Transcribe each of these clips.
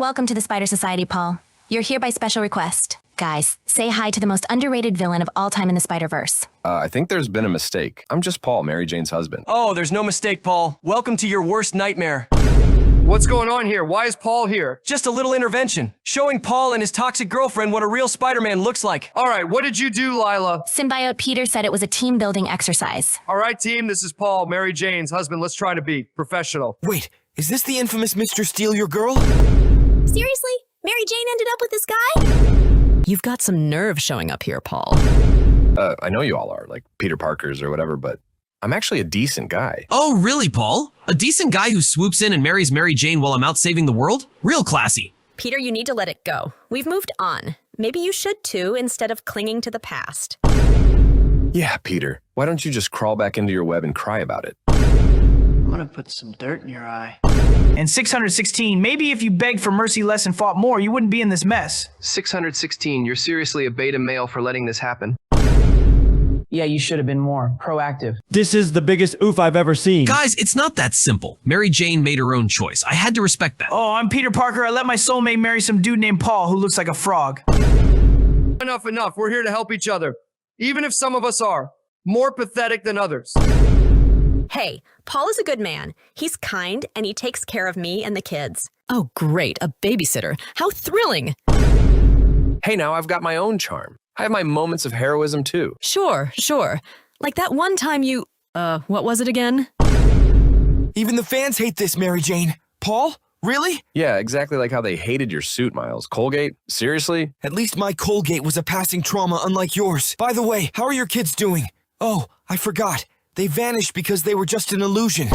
Welcome to the Spider Society, Paul. You're here by special request. Guys, say hi to the most underrated villain of all time in the Spider-Verse. I think there's been a mistake. I'm just Paul, Mary Jane's husband. Oh, there's no mistake, Paul. Welcome to your worst nightmare. What's going on here? Why is Paul here? Just a little intervention, showing Paul and his toxic girlfriend what a real Spider-Man looks like. All right, what did you do, Lila? Symbiote Peter said it was a team-building exercise. All right, team, this is Paul, Mary Jane's husband. Let's try to be professional. Wait, is this the infamous Mr. Steal Your Girl? Seriously? Mary Jane ended up with this guy? You've got some nerve showing up here, Paul. I know you all are, like Peter Parkers or whatever, but I'm actually a decent guy. Oh, really, Paul? A decent guy who swoops in and marries Mary Jane while I'm out saving the world? Real classy. Peter, you need to let it go. We've moved on. Maybe you should too, instead of clinging to the past. Yeah, Peter. Why don't you just crawl back into your web and cry about it? I'm gonna put some dirt in your eye. And 616, maybe if you begged for mercy less and fought more, you wouldn't be in this mess. 616, you're seriously a beta male for letting this happen. Yeah, you should have been more proactive. This is the biggest oof I've ever seen. Guys, it's not that simple. Mary Jane made her own choice. I had to respect that. Oh, I'm Peter Parker. I let my soulmate marry some dude named Paul who looks like a frog. Enough, enough. We're here to help each other. Even if some of us are more pathetic than others. Hey, Paul is a good man. He's kind, and he takes care of me and the kids. Oh, great, a babysitter. How thrilling. Hey, now I've got my own charm. I have my moments of heroism, too. Sure. Like that one time you, what was it again? Even the fans hate this, Mary Jane. Paul? Really? Yeah, exactly like how they hated your suit, Miles. Colgate? Seriously? At least my Colgate was a passing trauma unlike yours. By the way, how are your kids doing? Oh, I forgot. They vanished because they were just an illusion.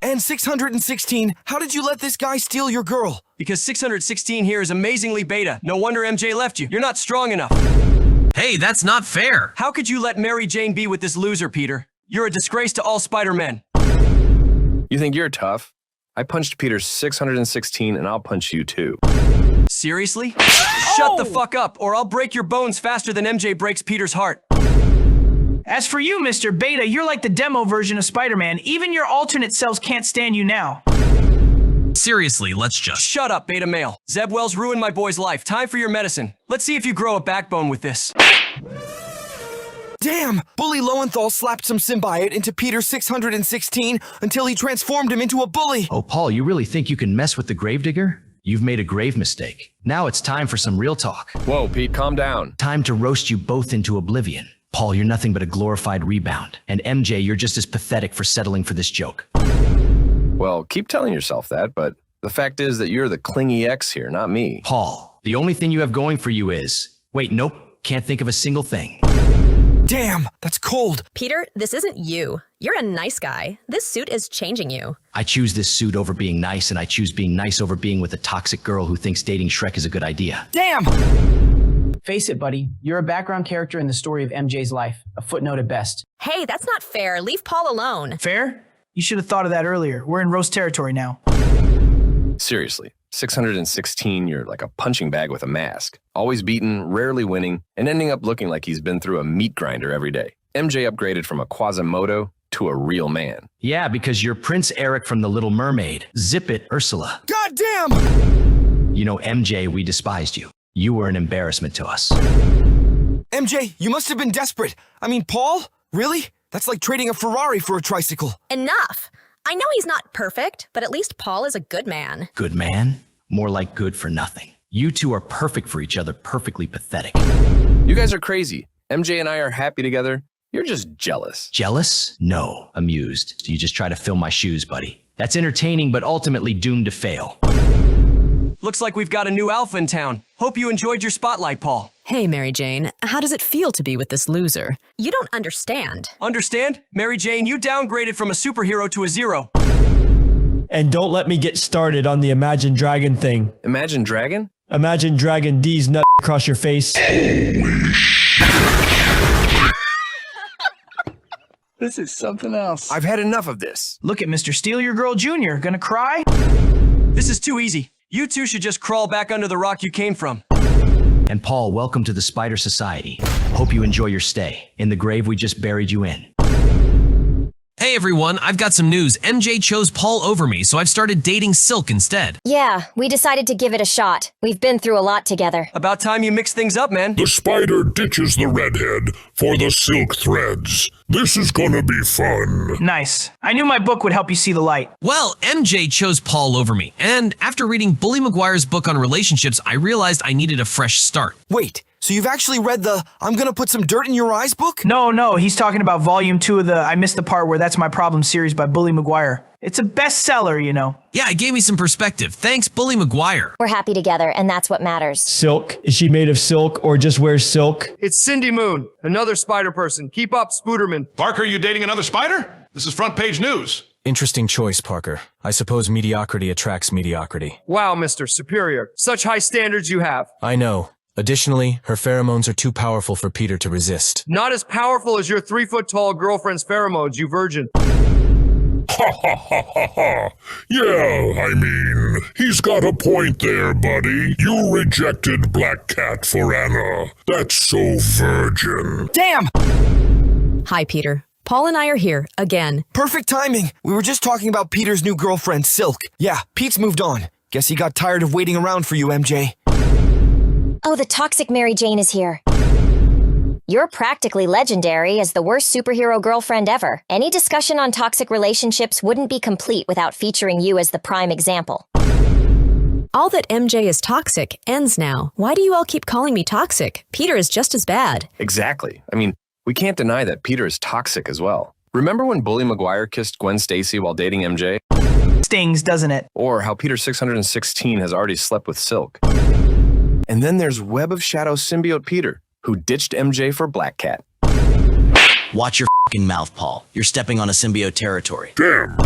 And 616, how did you let this guy steal your girl? Because 616 here is amazingly beta. No wonder MJ left you. You're not strong enough. Hey, that's not fair. How could you let Mary Jane be with this loser, Peter? You're a disgrace to all Spider-Men. You think you're tough? I punched Peter 616 and I'll punch you too. Seriously? Shut the fuck up, or I'll break your bones faster than MJ breaks Peter's heart. As for you, Mr. Beta, you're like the demo version of Spider-Man. Even your alternate selves can't stand you now. Seriously, let's just... Shut up, beta male. Zeb Wells ruined my boy's life. Time for your medicine. Let's see if you grow a backbone with this. Damn! Bully Lowenthal slapped some symbiote into Peter 616 until he transformed him into a bully. Oh, Paul, you really think you can mess with the gravedigger? You've made a grave mistake. Now it's time for some real talk. Whoa, Pete, calm down. Time to roast you both into oblivion. Paul, you're nothing but a glorified rebound. And MJ, you're just as pathetic for settling for this joke. Well, keep telling yourself that, but the fact is that you're the clingy ex here, not me. Paul, the only thing you have going for you is... Wait, nope, can't think of a single thing. Damn, that's cold. Peter, this isn't you. You're a nice guy. This suit is changing you. I choose this suit over being nice, and I choose being nice over being with a toxic girl who thinks dating Shrek is a good idea. Damn! Face it, buddy. You're a background character in the story of MJ's life. A footnote at best. Hey, that's not fair. Leave Paul alone. Fair? You should have thought of that earlier. We're in roast territory now. Seriously, 616, you're like a punching bag with a mask. Always beaten, rarely winning, and ending up looking like he's been through a meat grinder every day. MJ upgraded from a Quasimodo to a real man. Yeah, because you're Prince Eric from The Little Mermaid. Zip it, Ursula. God damn! You know, MJ, we despised you. You were an embarrassment to us. MJ, you must have been desperate. I mean, Paul? Really? That's like trading a Ferrari for a tricycle. Enough. I know he's not perfect, but at least Paul is a good man. Good man? More like good for nothing. You two are perfect for each other, perfectly pathetic. You guys are crazy. MJ and I are happy together. You're just jealous. Jealous? No. Amused. You just try to fill my shoes, buddy. That's entertaining, but ultimately doomed to fail. Looks like we've got a new alpha in town. Hope you enjoyed your spotlight, Paul. Hey, Mary Jane, how does it feel to be with this loser? You don't understand. Understand? Mary Jane, you downgraded from a superhero to a zero. And don't let me get started on the Imagine Dragon thing. Imagine Dragon? Imagine Dragon D's nut across your face. This is something else. I've had enough of this. Look at Mr. Steal Your Girl Jr. Gonna cry? This is too easy. You two should just crawl back under the rock you came from. And Paul, welcome to the Spider Society. Hope you enjoy your stay in the grave we just buried you in. Hey everyone, I've got some news. MJ chose Paul over me, so I've started dating Silk instead. Yeah, we decided to give it a shot. We've been through a lot together. About time you mix things up, man. The spider ditches the redhead for the silk threads. This is gonna be fun. Nice. I knew my book would help you see the light. Well, MJ chose Paul over me, and after reading Bully Maguire's book on relationships, I realized I needed a fresh start. Wait, so you've actually read the I'm gonna put some dirt in your eyes book? No, he's talking about volume 2 of the I Missed the Part Where That's My Problem series by Bully Maguire. It's a bestseller, you know. Yeah, it gave me some perspective. Thanks, Bully Maguire. We're happy together, and that's what matters. Silk? Is she made of silk or just wears silk? It's Cindy Moon, another spider person. Keep up, Spooderman. Parker, you dating another spider? This is front page news. Interesting choice, Parker. I suppose mediocrity attracts mediocrity. Wow, Mr. Superior. Such high standards you have. I know. Additionally, her pheromones are too powerful for Peter to resist. Not as powerful as your 3-foot-tall girlfriend's pheromones, you virgin. Ha ha ha ha ha. Yeah, I mean, he's got a point there, buddy. You rejected Black Cat for Anna. That's so virgin. Damn! Hi, Peter. Paul and I are here, again. Perfect timing. We were just talking about Peter's new girlfriend, Silk. Yeah, Pete's moved on. Guess he got tired of waiting around for you, MJ. Oh, the toxic Mary Jane is here. You're practically legendary as the worst superhero girlfriend ever. Any discussion on toxic relationships wouldn't be complete without featuring you as the prime example. All that MJ is toxic ends now. Why do you all keep calling me toxic? Peter is just as bad. Exactly. I mean, we can't deny that Peter is toxic as well. Remember when Bully Maguire kissed Gwen Stacy while dating MJ? Stings, doesn't it? Or how Peter 616 has already slept with Silk. And then there's Web of Shadow symbiote Peter, who ditched MJ for Black Cat. Watch your f***ing mouth, Paul. You're stepping on a symbiote territory. Damn.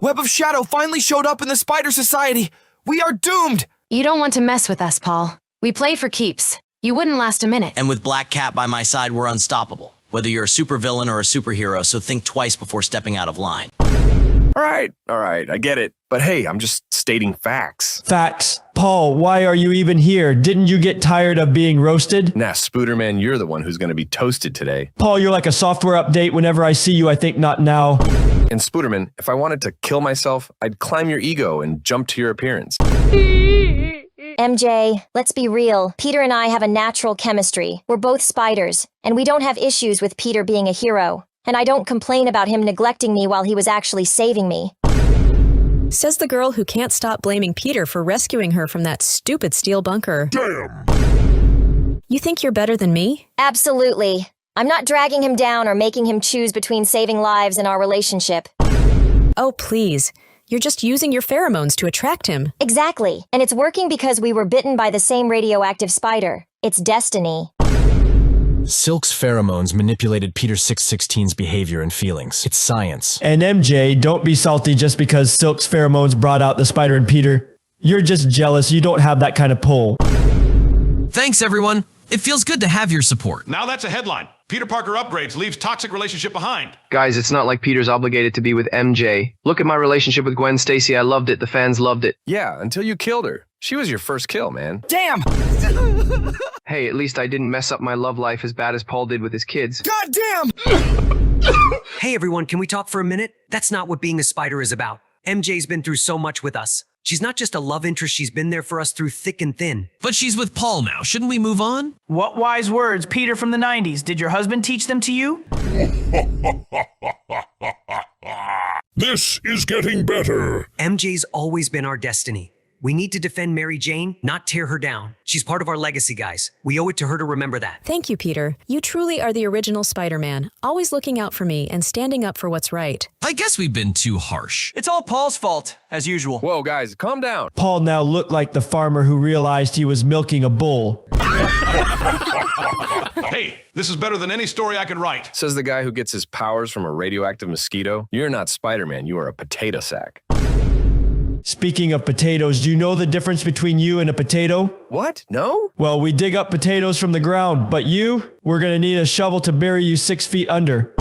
Web of Shadow finally showed up in the Spider Society. We are doomed. You don't want to mess with us, Paul. We play for keeps. You wouldn't last a minute. And with Black Cat by my side, we're unstoppable. Whether you're a supervillain or a superhero, so think twice before stepping out of line. All right, I get it. But hey, I'm just stating facts. Facts. Paul, why are you even here? Didn't you get tired of being roasted? Nah, Spooderman, you're the one who's gonna be toasted today. Paul, you're like a software update. Whenever I see you, I think not now. And Spooderman, if I wanted to kill myself, I'd climb your ego and jump to your appearance. MJ, let's be real. Peter and I have a natural chemistry. We're both spiders, and we don't have issues with Peter being a hero. And I don't complain about him neglecting me while he was actually saving me. Says the girl who can't stop blaming Peter for rescuing her from that stupid steel bunker. Damn. You think you're better than me? Absolutely. I'm not dragging him down or making him choose between saving lives and our relationship. Oh, please. You're just using your pheromones to attract him. Exactly. And it's working because we were bitten by the same radioactive spider. It's destiny. Silk's pheromones manipulated Peter 616's behavior and feelings. It's science. And MJ, don't be salty just because Silk's pheromones brought out the spider in Peter. You're just jealous. You don't have that kind of pull. Thanks, everyone. It feels good to have your support. Now that's a headline. Peter Parker upgrades, leaves toxic relationship behind. Guys, it's not like Peter's obligated to be with MJ. Look at my relationship with Gwen Stacy. I loved it. The fans loved it. Yeah, until you killed her. She was your first kill, man. Damn! Hey, at least I didn't mess up my love life as bad as Paul did with his kids. God damn! Hey everyone, can we talk for a minute? That's not what being a spider is about. MJ's been through so much with us. She's not just a love interest, she's been there for us through thick and thin. But she's with Paul now. Shouldn't we move on? What wise words, Peter from the 90s. Did your husband teach them to you? This is getting better. MJ's always been our destiny. We need to defend Mary Jane, not tear her down. She's part of our legacy, guys. We owe it to her to remember that. Thank you, Peter. You truly are the original Spider-Man, always looking out for me and standing up for what's right. I guess we've been too harsh. It's all Paul's fault, as usual. Whoa, guys, calm down. Paul now looked like the farmer who realized he was milking a bull. Hey, this is better than any story I could write. Says the guy who gets his powers from a radioactive mosquito. You're not Spider-Man, you are a potato sack. Speaking of potatoes, do you know the difference between you and a potato? What? No? Well, we dig up potatoes from the ground, but we're gonna need a shovel to bury you 6 feet under.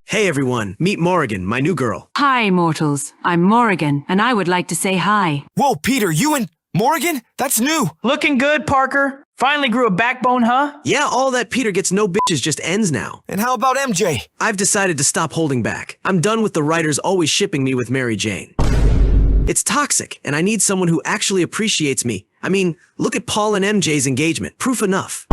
Hey everyone, meet Morrigan, my new girl. Hi, mortals. I'm Morrigan, and I would like to say hi. Whoa, Peter, you and Morrigan? That's new. Looking good, Parker. Finally grew a backbone, huh? Yeah, all that Peter gets no bitches just ends now. And how about MJ? I've decided to stop holding back. I'm done with the writers always shipping me with Mary Jane. It's toxic, and I need someone who actually appreciates me. I mean, look at Paul and MJ's engagement. Proof enough.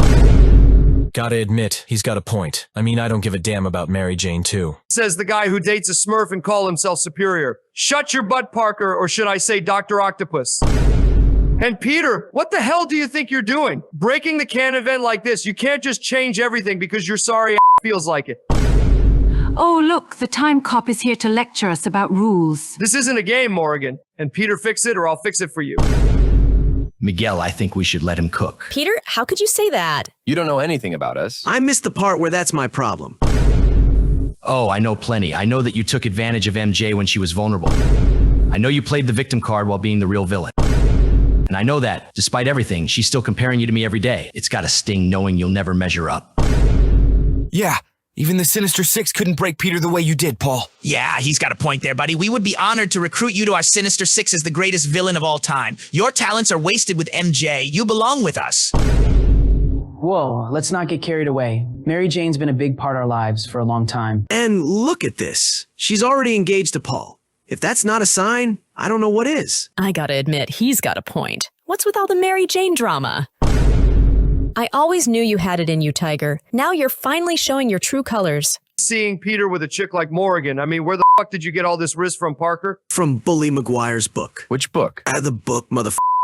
Gotta admit, he's got a point. I mean, I don't give a damn about Mary Jane, too. Says the guy who dates a Smurf and call himself superior. Shut your butt, Parker, or should I say Dr. Octopus? And Peter, what the hell do you think you're doing? Breaking the can event like this, you can't just change everything because your sorry ass feels like it. Oh, look, the time cop is here to lecture us about rules. This isn't a game, Morrigan. And Peter, fix it or I'll fix it for you. Miguel, I think we should let him cook. Peter, how could you say that? You don't know anything about us. I missed the part where that's my problem. Oh, I know plenty. I know that you took advantage of MJ when she was vulnerable. I know you played the victim card while being the real villain. And I know that, despite everything, she's still comparing you to me every day. It's gotta sting knowing you'll never measure up. Yeah, even the Sinister Six couldn't break Peter the way you did, Paul. Yeah, he's got a point there, buddy. We would be honored to recruit you to our Sinister Six as the greatest villain of all time. Your talents are wasted with MJ. You belong with us. Whoa, let's not get carried away. Mary Jane's been a big part of our lives for a long time. And look at this. She's already engaged to Paul. If that's not a sign, I don't know what is. I gotta admit, he's got a point. What's with all the Mary Jane drama? I always knew you had it in you, Tiger. Now you're finally showing your true colors. Seeing Peter with a chick like Morrigan, I mean, where the fuck did you get all this risk from, Parker? From Bully Maguire's book. Which book? The book,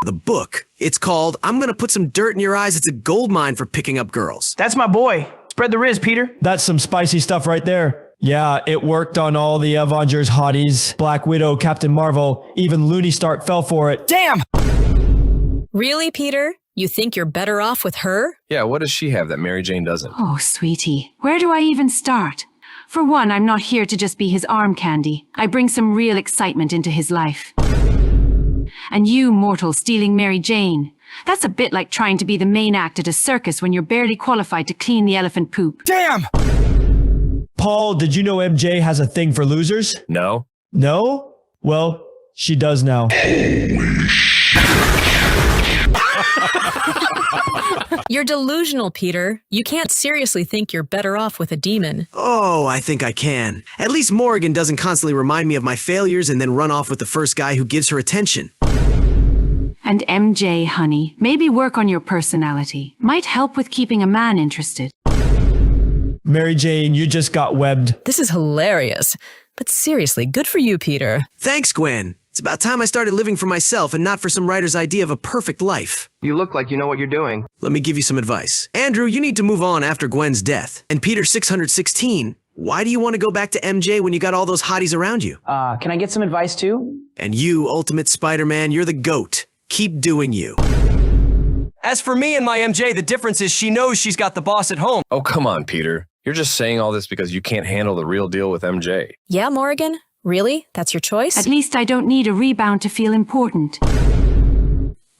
the book. It's called I'm Gonna Put Some Dirt in Your Eyes. It's a gold mine for picking up girls. That's my boy. Spread the riz, Peter. That's some spicy stuff right there. Yeah, it worked on all the Avengers hotties. Black Widow, Captain Marvel, even Looney Stark fell for it. Damn! Really, Peter? You think you're better off with her? Yeah, what does she have that Mary Jane doesn't? Oh, sweetie, where do I even start? For one, I'm not here to just be his arm candy. I bring some real excitement into his life. And you, mortal, stealing Mary Jane. That's a bit like trying to be the main act at a circus when you're barely qualified to clean the elephant poop. Damn! Paul, did you know MJ has a thing for losers? No. No? Well, she does now. You're delusional, Peter. You can't seriously think you're better off with a demon. Oh, I think I can. At least Morrigan doesn't constantly remind me of my failures and then run off with the first guy who gives her attention. And MJ, honey, maybe work on your personality. Might help with keeping a man interested. Mary Jane, you just got webbed. This is hilarious. But seriously, good for you, Peter. Thanks, Gwen. It's about time I started living for myself and not for some writer's idea of a perfect life. You look like you know what you're doing. Let me give you some advice. Andrew, you need to move on after Gwen's death. And Peter 616, why do you want to go back to MJ when you got all those hotties around you? Can I get some advice too? And you, Ultimate Spider-Man, you're the GOAT. Keep doing you. As for me and my MJ, the difference is she knows she's got the boss at home. Oh, come on, Peter. You're just saying all this because you can't handle the real deal with MJ. Yeah, Morrigan? Really? That's your choice? At least I don't need a rebound to feel important.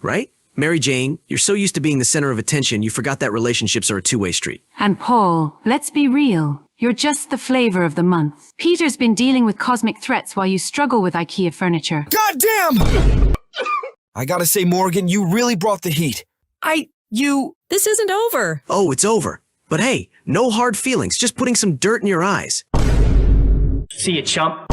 Right? Mary Jane, you're so used to being the center of attention, you forgot that relationships are a two-way street. And Paul, let's be real. You're just the flavor of the month. Peter's been dealing with cosmic threats while you struggle with IKEA furniture. God damn! I gotta say, Morrigan, you really brought the heat. This isn't over. Oh, it's over. But hey, no hard feelings, just putting some dirt in your eyes. See you, chump.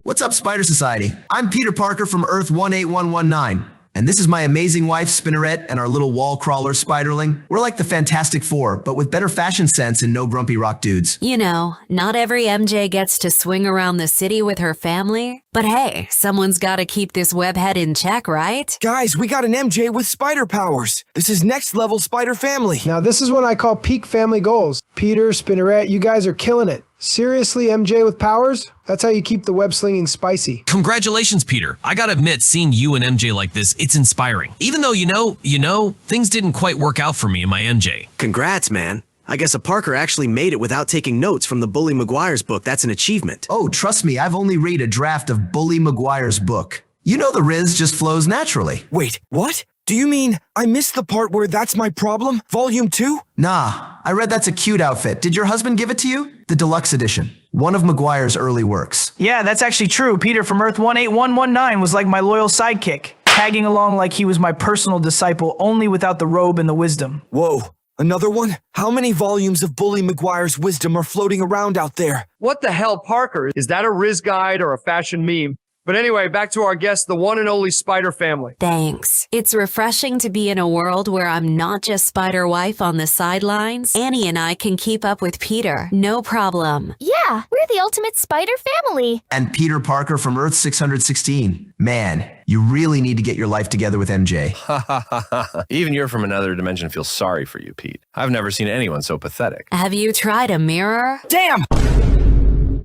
What's up, Spider Society? I'm Peter Parker from Earth 18119. And this is my amazing wife, Spinneret, and our little wall crawler, Spiderling. We're like the Fantastic Four, but with better fashion sense and no grumpy rock dudes. You know, not every MJ gets to swing around the city with her family. But hey, someone's got to keep this webhead in check, right? Guys, we got an MJ with spider powers. This is next level Spider Family. Now this is what I call peak family goals. Peter, Spinneret, you guys are killing it. Seriously, MJ with powers? That's how you keep the web slinging spicy. Congratulations, Peter. I gotta admit, seeing you and MJ like this, it's inspiring. Even though, you know, things didn't quite work out for me and my MJ. Congrats, man. I guess a Parker actually made it without taking notes from the Bully Maguire's book. That's an achievement. Oh, trust me, I've only read a draft of Bully Maguire's book. You know the Riz just flows naturally. Wait, what? Do you mean I missed the part where that's my problem? Volume 2? Nah, I read that's a cute outfit. Did your husband give it to you? The deluxe edition. One of Maguire's early works. Yeah, that's actually true. Peter from Earth 18119 was like my loyal sidekick. tagging along like he was my personal disciple, only without the robe and the wisdom. Whoa, another one? How many volumes of Bully Maguire's wisdom are floating around out there? What the hell, Parker? Is that a Riz guide or a fashion meme? But anyway, back to our guest, the one and only Spider family. Thanks. It's refreshing to be in a world where I'm not just Spider Wife on the sidelines. Annie and I can keep up with Peter. No problem. Yeah, we're the ultimate Spider family. And Peter Parker from Earth 616. Man, you really need to get your life together with MJ. Ha ha ha ha. Even you're from another dimension feels sorry for you, Pete. I've never seen anyone so pathetic. Have you tried a mirror? Damn!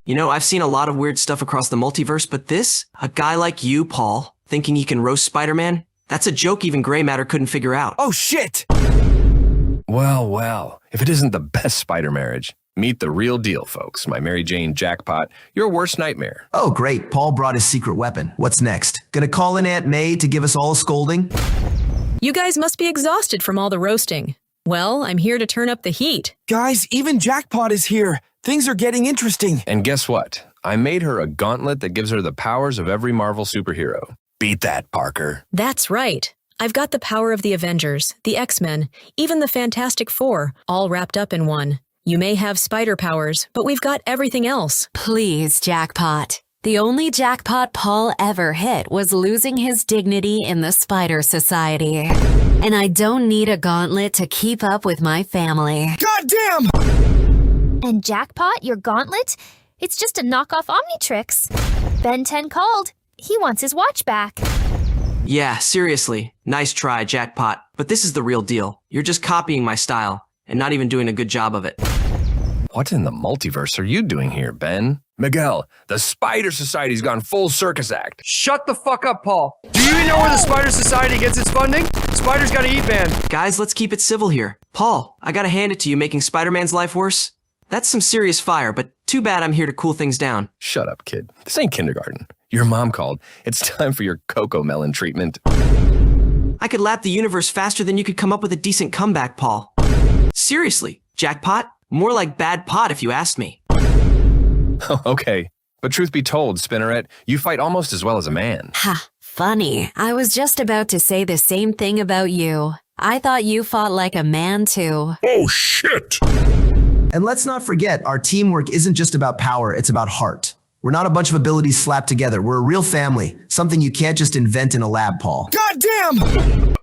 You know, I've seen a lot of weird stuff across the multiverse, but this, a guy like you, Paul, thinking he can roast Spider-Man, that's a joke even Gray Matter couldn't figure out. Oh, shit! Well, well, if it isn't the best Spider marriage, meet the real deal, folks. My Mary Jane Jackpot, your worst nightmare. Oh, great. Paul brought his secret weapon. What's next? Gonna call in Aunt May to give us all a scolding? You guys must be exhausted from all the roasting. Well, I'm here to turn up the heat. Guys, even Jackpot is here. Things are getting interesting. And guess what? I made her a gauntlet that gives her the powers of every Marvel superhero. Beat that, Parker. That's right. I've got the power of the Avengers, the X-Men, even the Fantastic Four, all wrapped up in one. You may have spider powers, but we've got everything else. Please, Jackpot. The only jackpot Paul ever hit was losing his dignity in the Spider Society. And I don't need a gauntlet to keep up with my family. Goddamn! And Jackpot, your gauntlet? It's just a knockoff Omnitrix. Ben 10 called. He wants his watch back. Yeah, seriously. Nice try, Jackpot. But this is the real deal. You're just copying my style, and not even doing a good job of it. What in the multiverse are you doing here, Ben? Miguel, the Spider Society's gone full circus act. Shut the fuck up, Paul. Do you even know where the Spider Society gets its funding? Spiders gotta eat, man. Guys, let's keep it civil here. Paul, I gotta hand it to you making Spider-Man's life worse. That's some serious fire, but too bad I'm here to cool things down. Shut up, kid. This ain't kindergarten. Your mom called. It's time for your cocoa melon treatment. I could lap the universe faster than you could come up with a decent comeback, Paul. Seriously, Jackpot? More like bad pot if you asked me. Oh, okay. But truth be told, Spinneret, you fight almost as well as a man. Ha, funny. I was just about to say the same thing about you. I thought you fought like a man too. Oh, shit! And let's not forget, our teamwork isn't just about power, it's about heart. We're not a bunch of abilities slapped together. We're a real family. Something you can't just invent in a lab, Paul. Goddamn!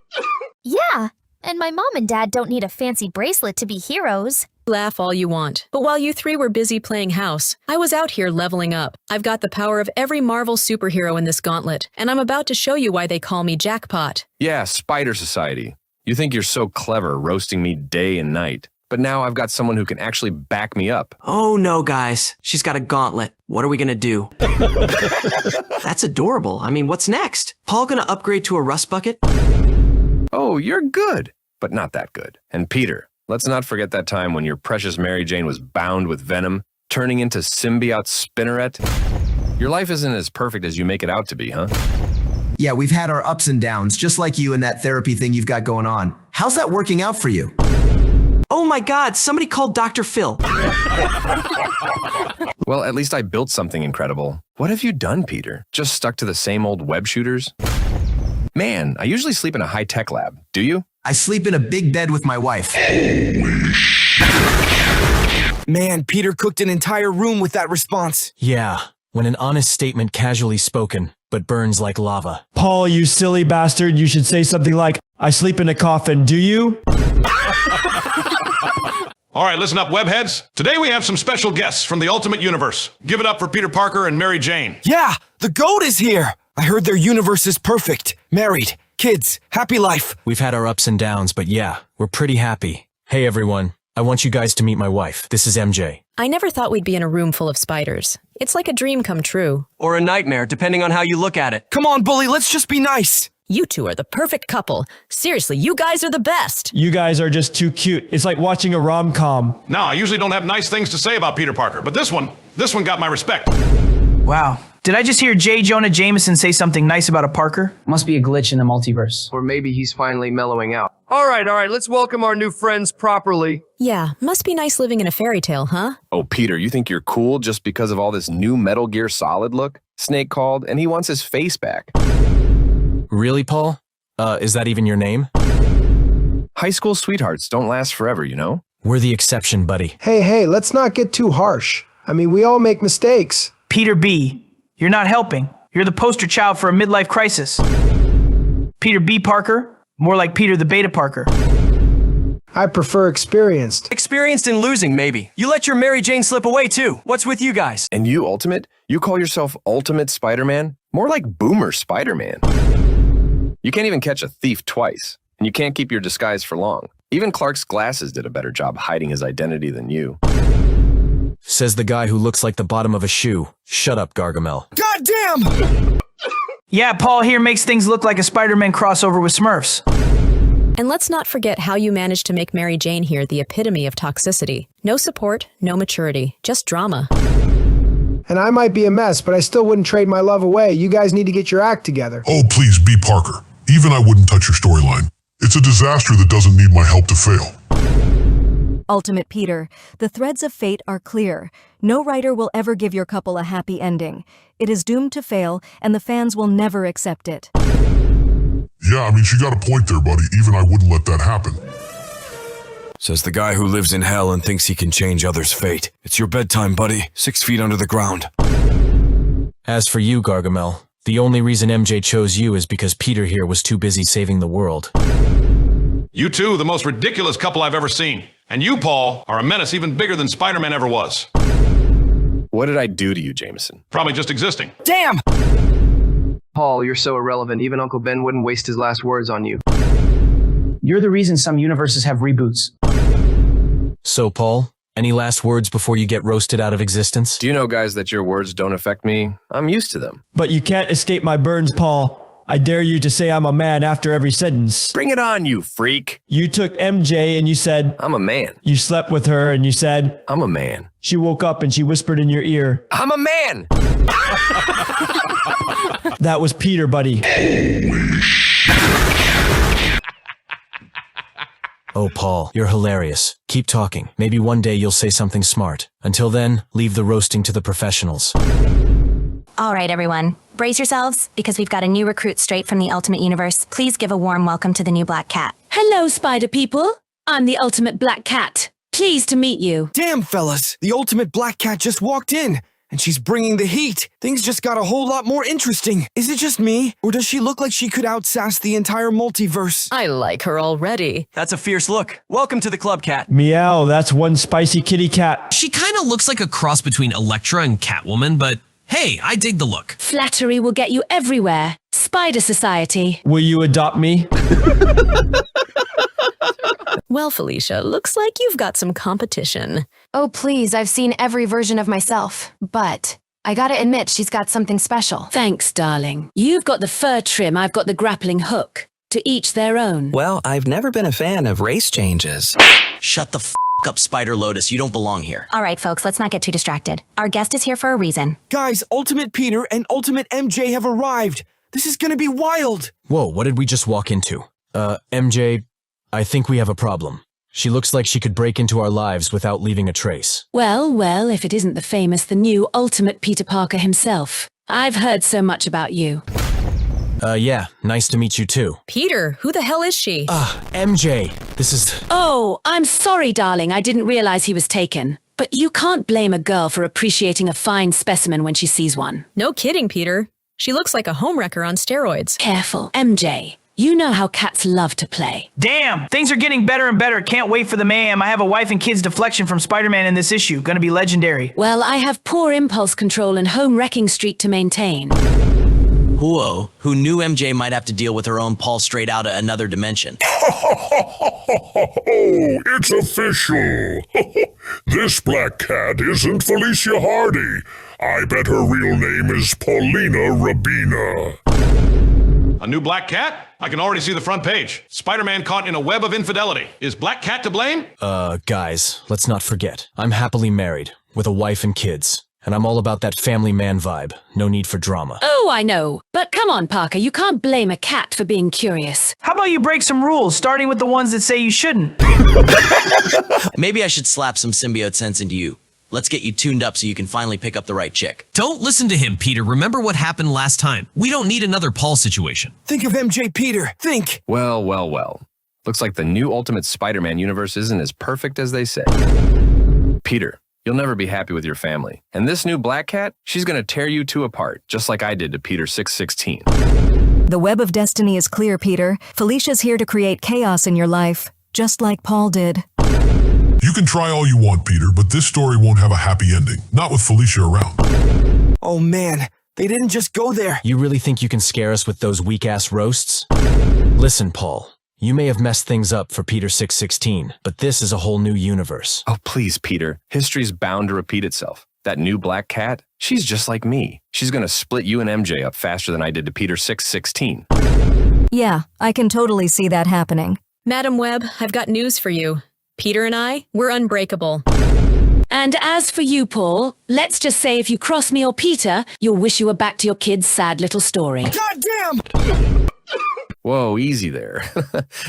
Yeah, and my mom and dad don't need a fancy bracelet to be heroes. Laugh all you want. But while you three were busy playing house, I was out here leveling up. I've got the power of every Marvel superhero in this gauntlet, and I'm about to show you why they call me Jackpot. Yeah, Spider Society. You think you're so clever roasting me day and night. But now I've got someone who can actually back me up. Oh no, guys. She's got a gauntlet. What are we gonna do? That's adorable. I mean, what's next? Paul gonna upgrade to a rust bucket? Oh, you're good, but not that good. And Peter, let's not forget that time when your precious Mary Jane was bound with venom, turning into symbiote Spinneret. Your life isn't as perfect as you make it out to be, huh? Yeah, we've had our ups and downs, just like you and that therapy thing you've got going on. How's that working out for you? Oh my God, somebody called Dr. Phil. Well, at least I built something incredible. What have you done, Peter? Just stuck to the same old web shooters? Man, I usually sleep in a high-tech lab. Do you? I sleep in a big bed with my wife. Man, Peter cooked an entire room with that response. Yeah, when an honest statement casually spoken, but burns like lava. Paul, you silly bastard, you should say something like, I sleep in a coffin, do you? All right, listen up, webheads. Today we have some special guests from the Ultimate Universe. Give it up for Peter Parker and Mary Jane. Yeah, the GOAT is here. I heard their universe is perfect. Married, kids, happy life. We've had our ups and downs, but yeah, we're pretty happy. Hey everyone, I want you guys to meet my wife. This is MJ. I never thought we'd be in a room full of spiders. It's like a dream come true. Or a nightmare, depending on how you look at it. Come on, Bully, let's just be nice. You two are the perfect couple. Seriously, you guys are the best. You guys are just too cute. It's like watching a rom-com. Now, I usually don't have nice things to say about Peter Parker, but this one got my respect. Wow. Did I just hear J. Jonah Jameson say something nice about a Parker? Must be a glitch in the multiverse. Or maybe he's finally mellowing out. All right, let's welcome our new friends properly. Yeah, must be nice living in a fairy tale, huh? Oh, Peter, you think you're cool just because of all this new Metal Gear Solid look? Snake called, and he wants his face back. Really, Paul? Is that even your name? High school sweethearts don't last forever, you know? We're the exception, buddy. Hey, let's not get too harsh. I mean, we all make mistakes. Peter B., you're not helping. You're the poster child for a midlife crisis. Peter B. Parker, more like Peter the Beta Parker. I prefer experienced. Experienced in losing, maybe. You let your Mary Jane slip away, too. What's with you guys? And you, Ultimate? You call yourself Ultimate Spider-Man? More like Boomer Spider-Man. You can't even catch a thief twice, and you can't keep your disguise for long. Even Clark's glasses did a better job hiding his identity than you. Says the guy who looks like the bottom of a shoe. Shut up, Gargamel. God damn! Yeah, Paul here makes things look like a Spider-Man crossover with Smurfs. And let's not forget how you managed to make Mary Jane here the epitome of toxicity. No support, no maturity, just drama. And I might be a mess, but I still wouldn't trade my love away. You guys need to get your act together. Oh, please, B. Parker. Even I wouldn't touch your storyline. It's a disaster that doesn't need my help to fail. Ultimate Peter, the threads of fate are clear. No writer will ever give your couple a happy ending. It is doomed to fail, and the fans will never accept it. Yeah, I mean, she got a point there, buddy. Even I wouldn't let that happen. Says the guy who lives in hell and thinks he can change others' fate. It's your bedtime, buddy. 6 feet under the ground. As for you, Gargamel, the only reason MJ chose you is because Peter here was too busy saving the world. You two, the most ridiculous couple I've ever seen. And you, Paul, are a menace even bigger than Spider-Man ever was. What did I do to you, Jameson? Probably just existing. Damn! Paul, you're so irrelevant. Even Uncle Ben wouldn't waste his last words on you. You're the reason some universes have reboots. So, Paul, any last words before you get roasted out of existence? Do you know, guys, that your words don't affect me? I'm used to them. But you can't escape my burns, Paul. I dare you to say I'm a man after every sentence. Bring it on, you freak. You took MJ and you said, I'm a man. You slept with her and you said, I'm a man. She woke up and she whispered in your ear, I'm a man. That was Peter, buddy. Oh, Paul, you're hilarious. Keep talking. Maybe one day you'll say something smart. Until then, leave the roasting to the professionals. All right, everyone. Brace yourselves, because we've got a new recruit straight from the Ultimate Universe. Please give a warm welcome to the new Black Cat. Hello, Spider people. I'm the Ultimate Black Cat. Pleased to meet you. Damn, fellas. The Ultimate Black Cat just walked in. And she's bringing the heat. Things just got a whole lot more interesting. Is it just me? Or does she look like she could outsass the entire multiverse? I like her already. That's a fierce look. Welcome to the club, Cat. Meow, that's one spicy kitty cat. She kind of looks like a cross between Elektra and Catwoman, but hey, I dig the look. Flattery will get you everywhere. Spider Society. Will you adopt me? Well, Felicia, looks like you've got some competition. Oh, please, I've seen every version of myself. But I gotta admit, she's got something special. Thanks, darling. You've got the fur trim, I've got the grappling hook. To each their own. Well, I've never been a fan of race changes. Shut the f up, Spider Lotus. You don't belong here. All right, folks, let's not get too distracted. Our guest is here for a reason. Guys, Ultimate Peter and Ultimate MJ have arrived. This is gonna be wild. Whoa, what did we just walk into? MJ, I think we have a problem. She looks like she could break into our lives without leaving a trace. Well, if it isn't the famous, the new Ultimate Peter Parker himself. I've heard so much about you. Yeah, nice to meet you too. Peter, who the hell is she? MJ, this is... Oh, I'm sorry, darling, I didn't realize he was taken. But you can't blame a girl for appreciating a fine specimen when she sees one. No kidding, Peter. She looks like a homewrecker on steroids. Careful, MJ. You know how cats love to play. Damn, things are getting better and better. Can't wait for the mayhem. I have a wife and kids deflection from Spider-Man in this issue. Gonna be legendary. Well, I have poor impulse control and home wrecking streak to maintain. Whoa, who knew MJ might have to deal with her own Paul straight out of another dimension? It's official. This Black Cat isn't Felicia Hardy. I bet her real name is Paulina Rabina. A new Black Cat? I can already see the front page. Spider-Man caught in a web of infidelity. Is Black Cat to blame? Guys, let's not forget. I'm happily married, with a wife and kids. And I'm all about that family man vibe. No need for drama. Oh, I know. But come on, Parker, you can't blame a cat for being curious. How about you break some rules, starting with the ones that say you shouldn't? Maybe I should slap some symbiote sense into you. Let's get you tuned up so you can finally pick up the right chick. Don't listen to him, Peter. Remember what happened last time. We don't need another Paul situation. Think of MJ, Peter. Think. Well, well, well. Looks like the new Ultimate Spider-Man universe isn't as perfect as they say. Peter, you'll never be happy with your family. And this new Black Cat, she's gonna tear you two apart, just like I did to Peter 616. The web of destiny is clear, Peter. Felicia's here to create chaos in your life, just like Paul did. You can try all you want, Peter, but this story won't have a happy ending. Not with Felicia around. Oh man, they didn't just go there. You really think you can scare us with those weak-ass roasts? Listen, Paul. You may have messed things up for Peter 616, but this is a whole new universe. Oh, please, Peter. History's bound to repeat itself. That new Black Cat, she's just like me. She's gonna split you and MJ up faster than I did to Peter 616. Yeah, I can totally see that happening. Madam Webb, I've got news for you. Peter and I, we're unbreakable. And as for you, Paul, let's just say if you cross me or Peter, you'll wish you were back to your kid's sad little story. Goddamn! Whoa, easy there.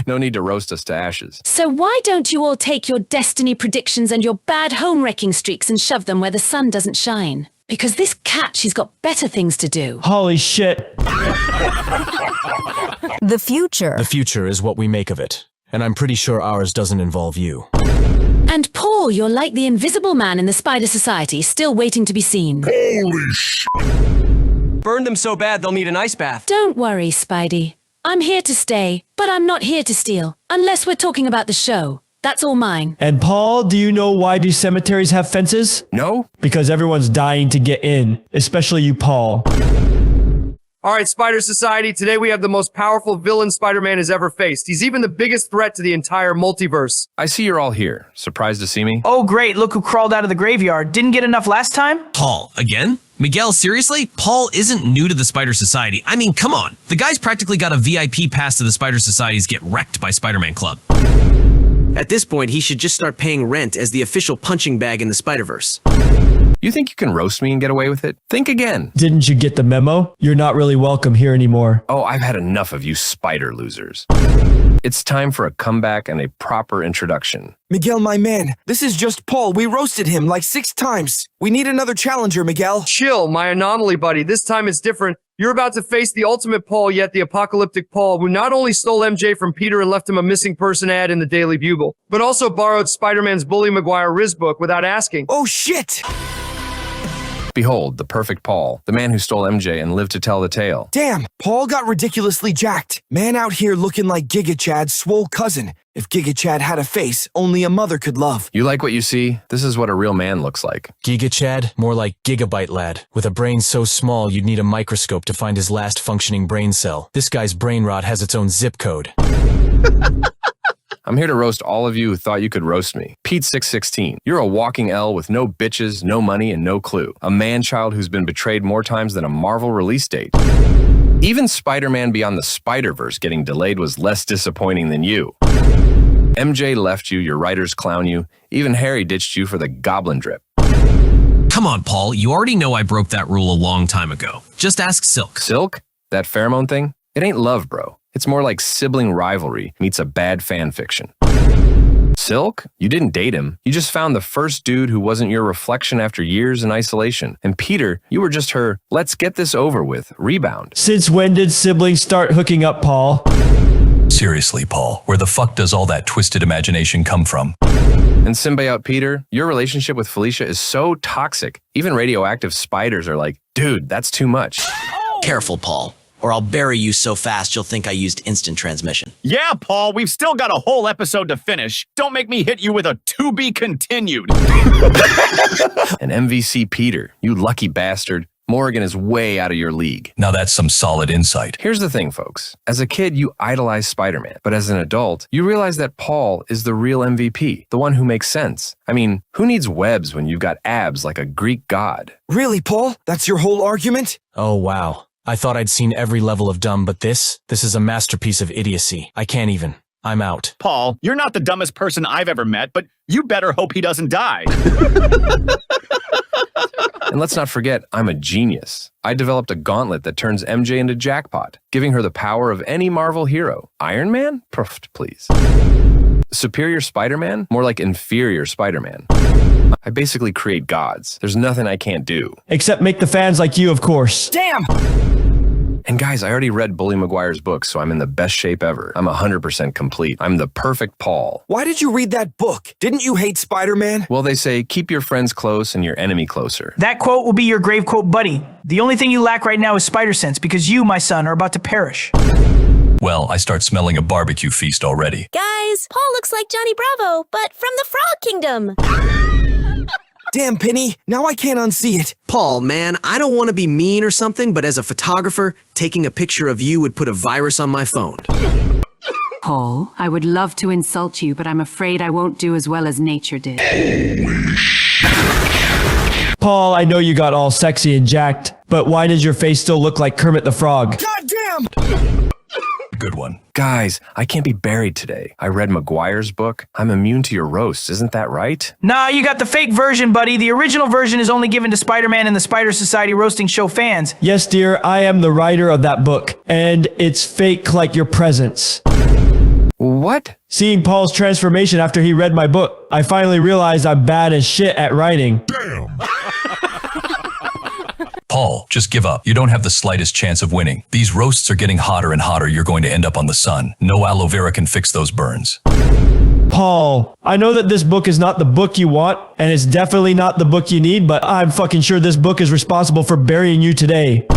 No need to roast us to ashes. So why don't you all take your destiny predictions and your bad home-wrecking streaks and shove them where the sun doesn't shine? Because this cat, she's got better things to do. Holy shit. The future. The future is what we make of it. And I'm pretty sure ours doesn't involve you. And Paul, you're like the invisible man in the Spider Society, still waiting to be seen. Holy sh! Burned them so bad they'll need an ice bath. Don't worry, Spidey. I'm here to stay, but I'm not here to steal. Unless we're talking about the show. That's all mine. And Paul, do you know why do cemeteries have fences? No? Because everyone's dying to get in, especially you, Paul. All right, Spider Society, today we have the most powerful villain Spider-Man has ever faced. He's even the biggest threat to the entire multiverse. I see you're all here. Surprised to see me? Oh great, look who crawled out of the graveyard. Didn't get enough last time? Paul, again? Miguel, seriously? Paul isn't new to the Spider Society. I mean, come on. The guy's practically got a VIP pass to the Spider Society's Get Wrecked by Spider-Man Club. At this point, he should just start paying rent as the official punching bag in the Spider-Verse. You think you can roast me and get away with it? Think again. Didn't you get the memo? You're not really welcome here anymore. Oh, I've had enough of you spider losers. It's time for a comeback and a proper introduction. Miguel, my man, this is just Paul. We roasted him like 6 times. We need another challenger, Miguel. Chill, my anomaly buddy. This time it's different. You're about to face the ultimate Paul, yet the apocalyptic Paul, who not only stole MJ from Peter and left him a missing person ad in the Daily Bugle, but also borrowed Spider-Man's Bully Maguire Riz book without asking. Oh, shit! Behold, the perfect Paul, the man who stole MJ and lived to tell the tale. Damn, Paul got ridiculously jacked. Man out here looking like Gigachad's swole cousin. If Gigachad had a face, only a mother could love. You like what you see? This is what a real man looks like. Gigachad? More like Gigabyte Lad. With a brain so small you'd need a microscope to find his last functioning brain cell. This guy's brain rot has its own zip code. I'm here to roast all of you who thought you could roast me. Pete 616, you're a walking L with no bitches, no money, and no clue. A man-child who's been betrayed more times than a Marvel release date. Even Spider-Man Beyond the Spider-Verse getting delayed was less disappointing than you. MJ left you, your writers clown you, even Harry ditched you for the goblin drip. Come on, Paul. You already know I broke that rule a long time ago. Just ask Silk. Silk? That pheromone thing? It ain't love, bro. It's more like sibling rivalry meets a bad fan fiction. Silk? You didn't date him. You just found the first dude who wasn't your reflection after years in isolation. And Peter, you were just her, let's get this over with, rebound. Since when did siblings start hooking up, Paul? Seriously, Paul, where the fuck does all that twisted imagination come from? And symbiote Peter, your relationship with Felicia is so toxic. Even radioactive spiders are like, dude, that's too much. Careful, Paul, or I'll bury you so fast you'll think I used instant transmission. Yeah, Paul, we've still got a whole episode to finish. Don't make me hit you with a to be continued. And MVC Peter, you lucky bastard. Morrigan is way out of your league. Now that's some solid insight. Here's the thing, folks. As a kid, you idolize Spider-Man. But as an adult, you realize that Paul is the real MVP, the one who makes sense. I mean, who needs webs when you've got abs like a Greek god? Really, Paul? That's your whole argument? Oh, wow. I thought I'd seen every level of dumb, but this is a masterpiece of idiocy. I can't even. I'm out. Paul, you're not the dumbest person I've ever met, but you better hope he doesn't die. And let's not forget, I'm a genius. I developed a gauntlet that turns MJ into Jackpot, giving her the power of any Marvel hero. Iron Man? Please. Superior Spider-Man? More like inferior Spider-Man. I basically create gods. There's nothing I can't do. Except make the fans like you, of course. Damn! And guys, I already read Bully Maguire's book, so I'm in the best shape ever. I'm 100% complete. I'm the perfect Paul. Why did you read that book? Didn't you hate Spider-Man? Well, they say, keep your friends close and your enemy closer. That quote will be your grave quote, buddy. The only thing you lack right now is spider sense, because you, my son, are about to perish. Well, I start smelling a barbecue feast already. Guys, Paul looks like Johnny Bravo, but from the Frog Kingdom. Damn, Penny, now I can't unsee it. Paul, man, I don't want to be mean or something, but as a photographer, taking a picture of you would put a virus on my phone. Paul, I would love to insult you, but I'm afraid I won't do as well as nature did. Paul, I know you got all sexy and jacked, but why does your face still look like Kermit the Frog? Goddamn! Good one. Guys, I can't be buried today. I read Maguire's book. I'm immune to your roasts, isn't that right? Nah, you got the fake version, buddy. The original version is only given to Spider-Man and the Spider Society roasting show fans. Yes, dear, I am the writer of that book, and it's fake like your presence. What? Seeing Paul's transformation after he read my book, I finally realized I'm bad as shit at writing. Damn! Paul, just give up. You don't have the slightest chance of winning. These roasts are getting hotter and hotter. You're going to end up on the sun. No aloe vera can fix those burns. Paul, I know that this book is not the book you want, and it's definitely not the book you need, but I'm fucking sure this book is responsible for burying you today.